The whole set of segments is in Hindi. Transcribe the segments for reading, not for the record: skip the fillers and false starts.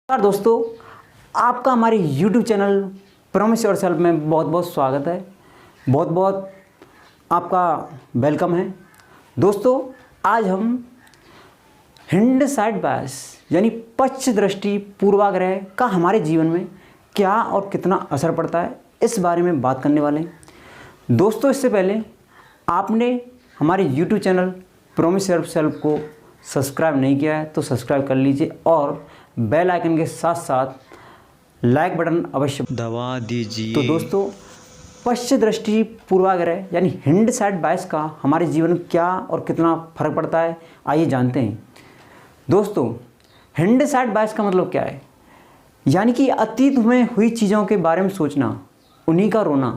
नमस्कार दोस्तों, आपका हमारे YouTube चैनल प्रॉमिस योरसेल्फ में बहुत बहुत स्वागत है। बहुत बहुत आपका वेलकम है। दोस्तों, आज हम हिंडसाइड बायस यानी पक्ष दृष्टि पूर्वाग्रह का हमारे जीवन में क्या और कितना असर पड़ता है, इस बारे में बात करने वाले हैं। दोस्तों, इससे पहले आपने हमारे YouTube चैनल प्रॉमिस योरसेल्फ को सब्सक्राइब नहीं किया है तो सब्सक्राइब कर लीजिए और बेल आइकन के साथ साथ लाइक बटन अवश्य दबा दीजिए। तो दोस्तों, पश्च दृष्टि पूर्वाग्रह यानी हिंडसाइड बायस का हमारे जीवन में क्या और कितना फर्क पड़ता है, आइए जानते हैं। दोस्तों, हिंडसाइड बायस का मतलब क्या है? यानी कि अतीत में हुई चीज़ों के बारे में सोचना, उन्हीं का रोना।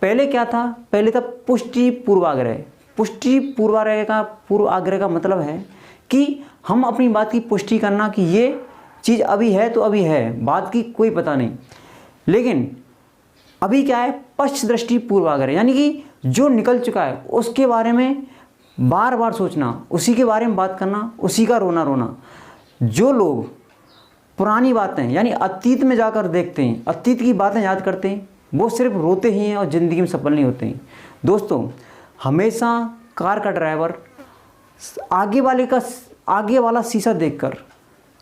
पहले क्या था? पहले था पुष्टि पूर्वाग्रह। पुष्टि पूर्वाग्रह का मतलब है कि हम अपनी बात की पुष्टि करना कि ये चीज़ अभी है तो अभी है, बात की कोई पता नहीं। लेकिन अभी क्या है? पश्च दृष्टि पूर्वाग्रह यानी कि जो निकल चुका है उसके बारे में बार बार सोचना, उसी के बारे में बात करना, उसी का रोना। जो लोग पुरानी बातें यानी अतीत में जाकर देखते हैं, अतीत की बातें याद करते हैं, वो सिर्फ रोते ही हैं और ज़िंदगी में सफल नहीं होते हैं। दोस्तों, हमेशा कार का ड्राइवर आगे वाला शीशा देखकर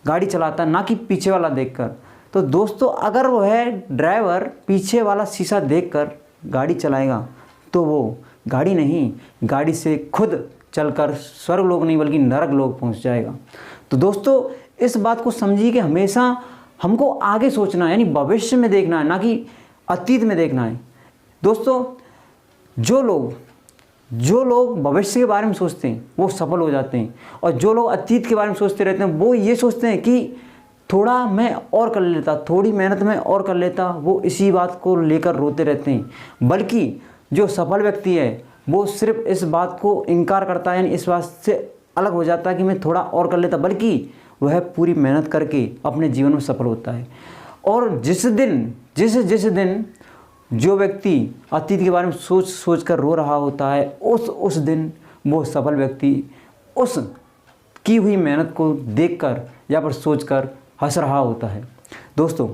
गाड़ी चलाता है, ना कि पीछे वाला देखकर। तो दोस्तों, अगर वह ड्राइवर पीछे वाला शीशा देखकर गाड़ी चलाएगा तो वो गाड़ी नहीं, गाड़ी से खुद चलकर स्वर्ग लोक नहीं बल्कि नरक लोक पहुंच जाएगा। तो दोस्तों, इस बात को समझिए कि हमेशा हमको आगे सोचना है, यानी भविष्य में देखना है, ना कि अतीत में देखना है। दोस्तों, जो लोग भविष्य के बारे में सोचते हैं वो सफल हो जाते हैं, और जो लोग अतीत के बारे में सोचते रहते हैं वो ये सोचते हैं कि थोड़ा मैं और कर लेता, थोड़ी मेहनत में और कर लेता, वो इसी बात को लेकर रोते रहते हैं। बल्कि जो सफल व्यक्ति है वो सिर्फ इस बात को इनकार करता है, यानी इस बात से अलग हो जाता है कि मैं थोड़ा और कर लेता, बल्कि वह पूरी मेहनत करके अपने जीवन में सफल होता है। और जिस दिन जो व्यक्ति अतीत के बारे में सोच कर रो रहा होता है, उस दिन वो सफल व्यक्ति उस की हुई मेहनत को देखकर या पर सोचकर हंस रहा होता है। दोस्तों,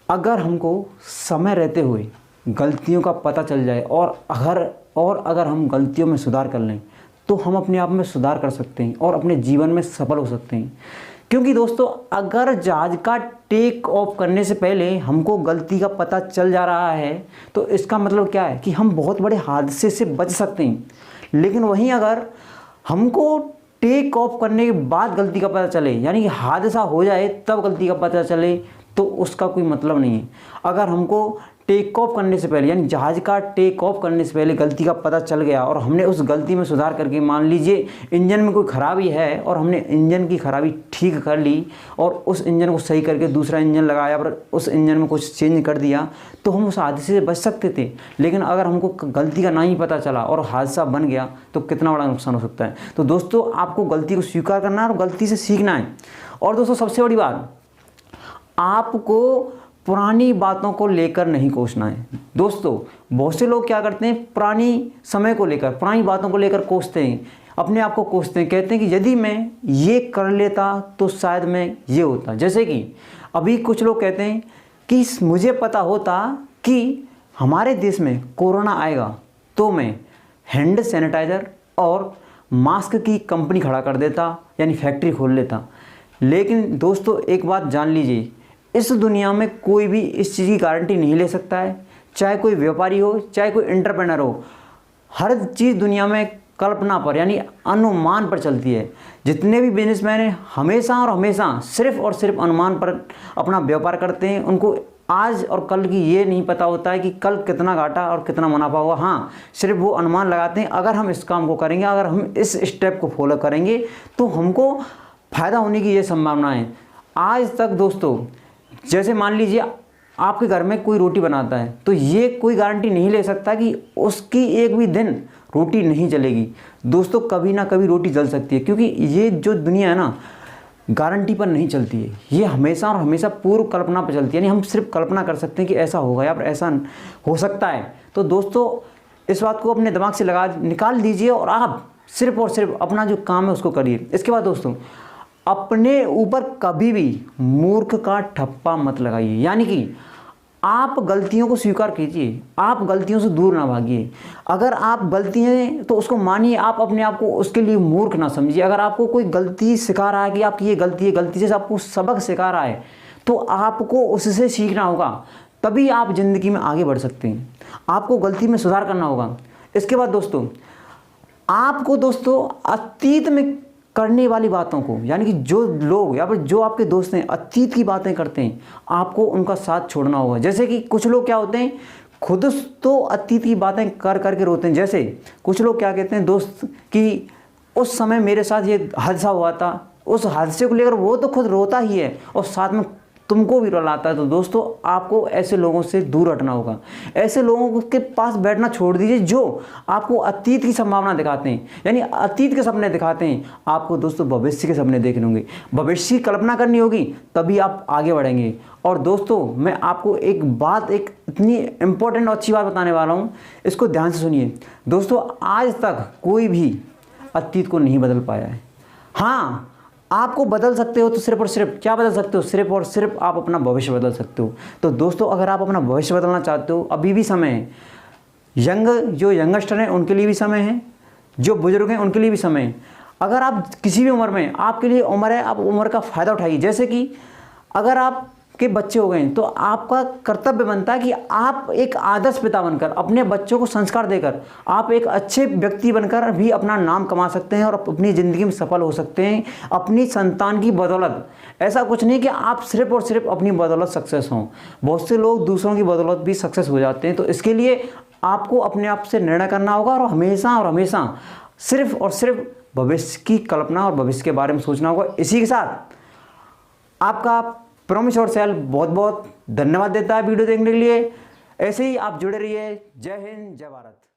अगर हमको समय रहते हुए गलतियों का पता चल जाए और अगर हम गलतियों में सुधार कर लें तो हम अपने आप में सुधार कर सकते हैं और अपने जीवन में सफल हो सकते हैं। क्योंकि दोस्तों, अगर जहाज का टेक ऑफ करने से पहले हमको गलती का पता चल जा रहा है तो इसका मतलब क्या है कि हम बहुत बड़े हादसे से बच सकते हैं। लेकिन वहीं अगर हमको टेक ऑफ करने के बाद गलती का पता चले, यानी कि हादसा हो जाए तब गलती का पता चले, तो उसका कोई मतलब नहीं है। अगर हमको टेक ऑफ करने से पहले यानी जहाज़ का टेक ऑफ करने से पहले गलती का पता चल गया और हमने उस गलती में सुधार करके, मान लीजिए इंजन में कोई ख़राबी है और हमने इंजन की ख़राबी ठीक कर ली और उस इंजन को सही करके दूसरा इंजन लगाया और उस इंजन में कुछ चेंज कर दिया, तो हम उस हादसे से बच सकते थे। लेकिन अगर हमको गलती का ना ही पता चला और हादसा बन गया तो कितना बड़ा नुकसान हो सकता है। तो दोस्तों, आपको गलती को स्वीकार करना है और गलती से सीखना है। और दोस्तों, सबसे बड़ी बात, आपको पुरानी बातों को लेकर नहीं कोसना है। दोस्तों, बहुत से लोग क्या करते हैं, पुरानी समय को लेकर, पुरानी बातों को लेकर कोसते हैं, अपने आप को कोसते हैं, कहते हैं कि यदि मैं ये कर लेता तो शायद मैं ये होता। जैसे कि अभी कुछ लोग कहते हैं कि मुझे पता होता कि हमारे देश में कोरोना आएगा तो मैं हैंड सैनिटाइज़र और मास्क की कंपनी खड़ा कर देता, यानी फैक्ट्री खोल लेता। लेकिन दोस्तों, एक बात जान लीजिए, इस दुनिया में कोई भी इस चीज़ की गारंटी नहीं ले सकता है। चाहे कोई व्यापारी हो, चाहे कोई एंटरप्रेन्योर हो, हर चीज़ दुनिया में कल्पना पर यानी अनुमान पर चलती है। जितने भी बिजनेसमैन हैं हमेशा सिर्फ और सिर्फ अनुमान पर अपना व्यापार करते हैं। उनको आज और कल की ये नहीं पता होता है कि कल कितना घाटा और कितना मुनाफा होगा। हाँ, सिर्फ वो अनुमान लगाते हैं, अगर हम इस काम को करेंगे, अगर हम इस स्टेप को फॉलो करेंगे तो हमको फ़ायदा होने की ये संभावना है। आज तक दोस्तों, जैसे मान लीजिए आपके घर में कोई रोटी बनाता है तो ये कोई गारंटी नहीं ले सकता कि उसकी एक भी दिन रोटी नहीं जलेगी। दोस्तों, कभी ना कभी रोटी जल सकती है, क्योंकि ये जो दुनिया है ना, गारंटी पर नहीं चलती है। ये हमेशा और हमेशा पूर्व कल्पना पर चलती है, यानी हम सिर्फ कल्पना कर सकते हैं कि ऐसा होगा या फिर ऐसा हो सकता है। तो दोस्तों, इस बात को अपने दिमाग से निकाल दीजिए और आप सिर्फ और सिर्फ अपना जो काम है उसको करिए। इसके बाद दोस्तों, अपने ऊपर कभी भी मूर्ख का ठप्पा मत लगाइए। यानी कि आप गलतियों को स्वीकार कीजिए, आप गलतियों से दूर ना भागिए। अगर आप गलती हैं तो उसको मानिए, आप अपने आप को उसके लिए मूर्ख ना समझिए। अगर आपको कोई गलती सिखा रहा है कि आपकी ये गलती है, गलती से आपको सबक सिखा रहा है, तो आपको उससे सीखना होगा, तभी आप ज़िंदगी में आगे बढ़ सकते हैं। आपको गलती में सुधार करना होगा। इसके बाद दोस्तों, आपको दोस्तों अतीत में करने वाली बातों को, यानी कि जो लोग या फिर जो आपके दोस्त हैं अतीत की बातें करते हैं, आपको उनका साथ छोड़ना होगा। जैसे कि कुछ लोग क्या होते हैं, खुद तो अतीत की बातें कर करके रोते हैं। जैसे कुछ लोग क्या कहते हैं दोस्त कि उस समय मेरे साथ ये हादसा हुआ था, उस हादसे को लेकर वो तो खुद रोता ही है और साथ में तुमको भी रुलाता है। तो दोस्तों, आपको ऐसे लोगों से दूर हटना होगा। ऐसे लोगों के पास बैठना छोड़ दीजिए जो आपको अतीत की संभावना दिखाते हैं, यानी अतीत के सपने दिखाते हैं। आपको दोस्तों भविष्य के सपने देखने होंगे, भविष्य की कल्पना करनी होगी, तभी आप आगे बढ़ेंगे। और दोस्तों, मैं आपको एक बात, एक इतनी इंपॉर्टेंट और अच्छी बात बताने वाला हूँ, इसको ध्यान से सुनिए। दोस्तों, आज तक कोई भी अतीत को नहीं बदल पाया है। हाँ, आपको बदल सकते हो तो सिर्फ और सिर्फ क्या बदल सकते हो, सिर्फ और सिर्फ आप अपना भविष्य बदल सकते हो। तो दोस्तों, अगर आप अपना भविष्य बदलना चाहते हो, अभी भी समय है। जो यंगस्टर हैं उनके लिए भी समय है, जो बुजुर्ग हैं उनके लिए भी समय है। अगर आप किसी भी उम्र में, आपके लिए उम्र है, आप उम्र का फ़ायदा उठाइए। जैसे कि अगर आप के बच्चे हो गए तो आपका कर्तव्य बनता है कि आप एक आदर्श पिता बनकर, अपने बच्चों को संस्कार देकर, आप एक अच्छे व्यक्ति बनकर भी अपना नाम कमा सकते हैं और अपनी ज़िंदगी में सफल हो सकते हैं अपनी संतान की बदौलत। ऐसा कुछ नहीं कि आप सिर्फ और सिर्फ अपनी बदौलत सक्सेस हों, बहुत से लोग दूसरों की बदौलत भी सक्सेस हो जाते हैं। तो इसके लिए आपको अपने आप से निर्णय करना होगा और हमेशा सिर्फ और सिर्फ भविष्य की कल्पना और भविष्य के बारे में सोचना होगा। इसी के साथ आपका प्रॉमिस और सैल बहुत बहुत धन्यवाद देता है वीडियो देखने के लिए। ऐसे ही आप जुड़े रहिए। जय हिंद, जय भारत।